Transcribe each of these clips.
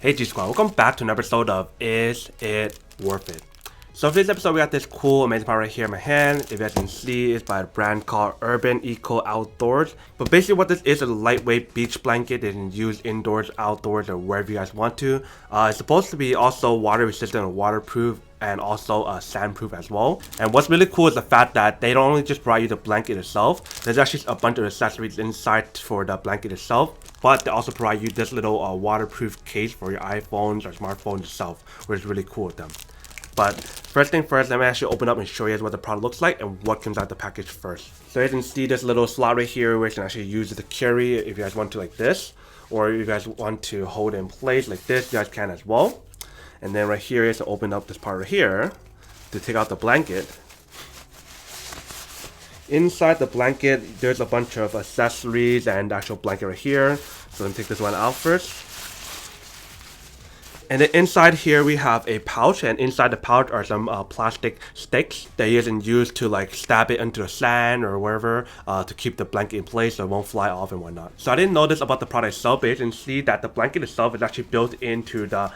Hey G Squad, welcome back to an episode of Is It Worth It? So for this episode, we got this cool, amazing product right here in my hand. If you guys can see, it's by a brand called UrbanEco Outdoors. But basically what this is a lightweight beach blanket that you can use indoors, outdoors, or wherever you guys want to. It's supposed to be also water resistant and waterproof, and also sandproof as well. And what's really cool is the fact that they don't only just provide you the blanket itself. There's actually a bunch of accessories inside for the blanket itself, but they also provide you this little waterproof case for your iPhones or smartphones itself, which is really cool with them. But first thing first, let me actually open up and show you guys what the product looks like and what comes out the package first. So you can see this little slot right here, which you can actually use it to carry if you guys want to like this, or if you guys want to hold it in place like this, you guys can as well. And then right here is to open up this part right here to take out the blanket. Inside the blanket, there's a bunch of accessories and the actual blanket right here. So let me take this one out first. And then inside here we have a pouch, and inside the pouch are some plastic sticks that you can use to like stab it into the sand or wherever to keep the blanket in place so it won't fly off and whatnot. So I didn't know this about the product itself, but you can see that the blanket itself is actually built into the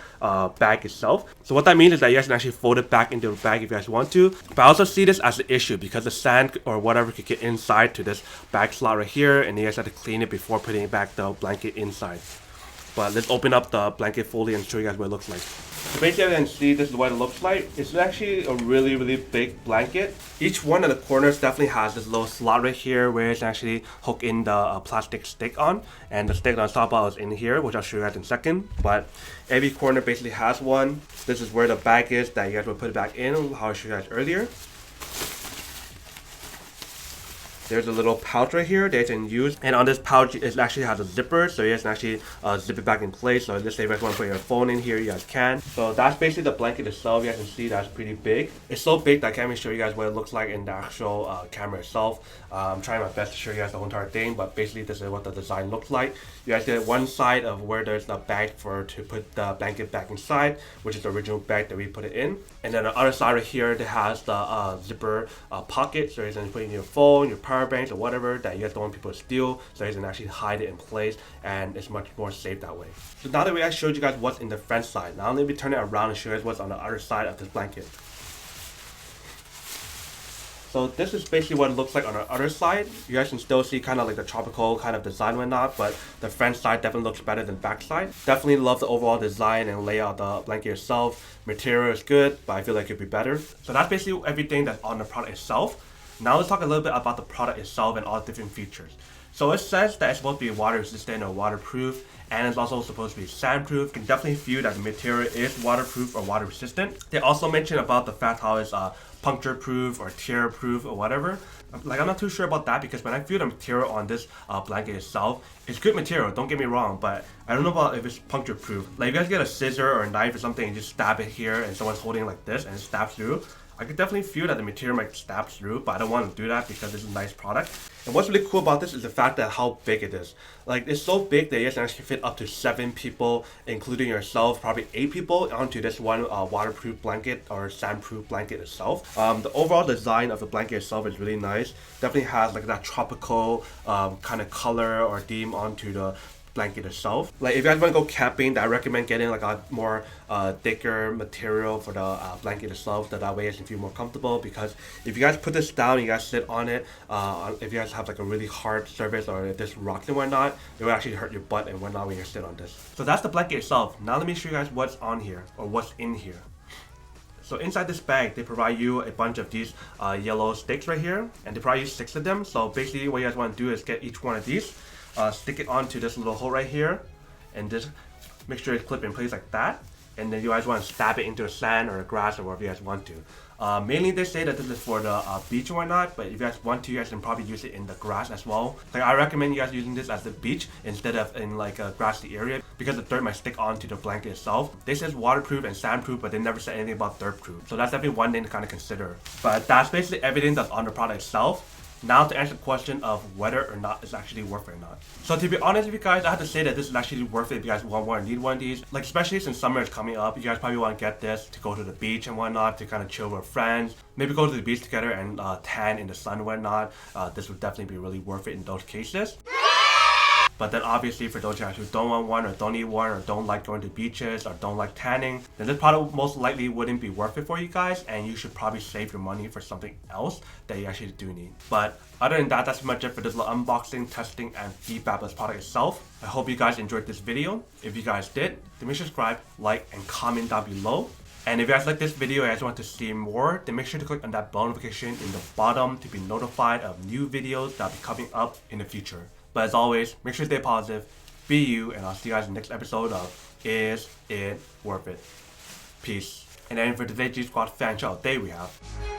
bag itself. So what that means is that you guys can actually fold it back into the bag if you guys want to. But I also see this as an issue because the sand or whatever could get inside to this bag slot right here, and you guys have to clean it before putting back the blanket inside. But let's open up the blanket fully and show you guys what it looks like. So basically, you can see this is what it looks like. It's actually a really big blanket. Each one of the corners definitely has this little slot right here where it's actually hook in the plastic stick on. And the stick on top of is in here, which I'll show you guys in a second. But every corner basically has one. This is where the bag is that you guys will put it back in, how I showed you guys earlier. There's a little pouch right here that you can use, and on this pouch it actually has a zipper, so you guys can actually zip it back in place. So let's say if you guys want to put your phone in here, you guys can. So that's basically the blanket itself. You guys can see that's pretty big. It's so big that I can't even show you guys what it looks like in the actual camera itself. I'm trying my best to show you guys the whole entire thing, but basically this is what the design looks like. You guys get one side of where there's the bag to put the blanket back inside, which is the original bag that we put it in. And then the other side right here, it has the zipper pocket, so you can put in your phone, your power banks, or whatever that you guys don't want people to steal, so you can actually hide it in place, and it's much more safe that way. So now that we actually showed you guys what's in the front side, now let me turn it around and show you guys what's on the other side of this blanket. So this is basically what it looks like on the other side. You guys can still see kind of like the tropical kind of design and whatnot, but the front side definitely looks better than back side. Definitely love the overall design and layout of the blanket itself. Material is good, but I feel like it could be better. So that's basically everything that's on the product itself. Now let's talk a little bit about the product itself and all the different features. So it says that it's supposed to be water resistant or waterproof, and it's also supposed to be sandproof. You can definitely feel that the material is waterproof or water resistant. They also mention about the fact how it's puncture proof or tear proof or whatever. Like, I'm not too sure about that because when I feel the material on this blanket itself, it's good material, don't get me wrong, but I don't know about if it's puncture proof. Like if you guys get a scissor or a knife or something and just stab it here and someone's holding it like this and it stabs through, I could definitely feel that the material might stab through, but I don't want to do that because this is a nice product. And what's really cool about this is the fact that how big it is. Like, it's so big that you can actually fit up to 7 people, including yourself, probably 8 people, onto this one waterproof blanket or sandproof blanket itself. The overall design of the blanket itself is really nice. Definitely has like that tropical kind of color or theme onto the blanket itself. Like if you guys want to go camping, I recommend getting like a more thicker material for the blanket itself, so that way you can feel more comfortable. Because if you guys put this down and you guys sit on it, if you guys have like a really hard surface or if there's rocks and whatnot, it will actually hurt your butt and whatnot when you sit on this. So that's the blanket itself. Now let me show you guys what's on here or what's in here. So inside this bag, they provide you a bunch of these yellow sticks right here, and they provide you 6 of them. So basically what you guys want to do is get each one of these, stick it onto this little hole right here, and just make sure it's clipped in place like that. And then you guys want to stab it into the sand or the grass or wherever you guys want to. Mainly they say that this is for the beach and whatnot, but if you guys want to, you guys can probably use it in the grass as well. Like I recommend you guys using this as the beach instead of in like a grassy area, because the dirt might stick onto the blanket itself. They says waterproof and sandproof, but they never said anything about dirt proof. So that's definitely one thing to kind of consider. But that's basically everything that's on the product itself. Now to answer the question of whether or not it's actually worth it or not. So to be honest with you guys, I have to say that this is actually worth it if you guys want or need one of these. Like especially since summer is coming up, you guys probably want to get this to go to the beach and whatnot, to kind of chill with friends. Maybe go to the beach together and tan in the sun and whatnot. This would definitely be really worth it in those cases. But then obviously for those guys who don't want one or don't need one or don't like going to beaches or don't like tanning, then this product most likely wouldn't be worth it for you guys, and you should probably save your money for something else that you actually do need. But other than that, that's pretty much it for this little unboxing, testing, and feedback of this product itself. I hope you guys enjoyed this video. If you guys did, then make sure to subscribe, like, and comment down below. And if you guys like this video and you guys want to see more, then make sure to click on that bell notification in the bottom to be notified of new videos that will be coming up in the future. But as always, make sure to stay positive, be you, and I'll see you guys in the next episode of Is It Worth It? Peace. And then for today's G Squad fan shout, there we have.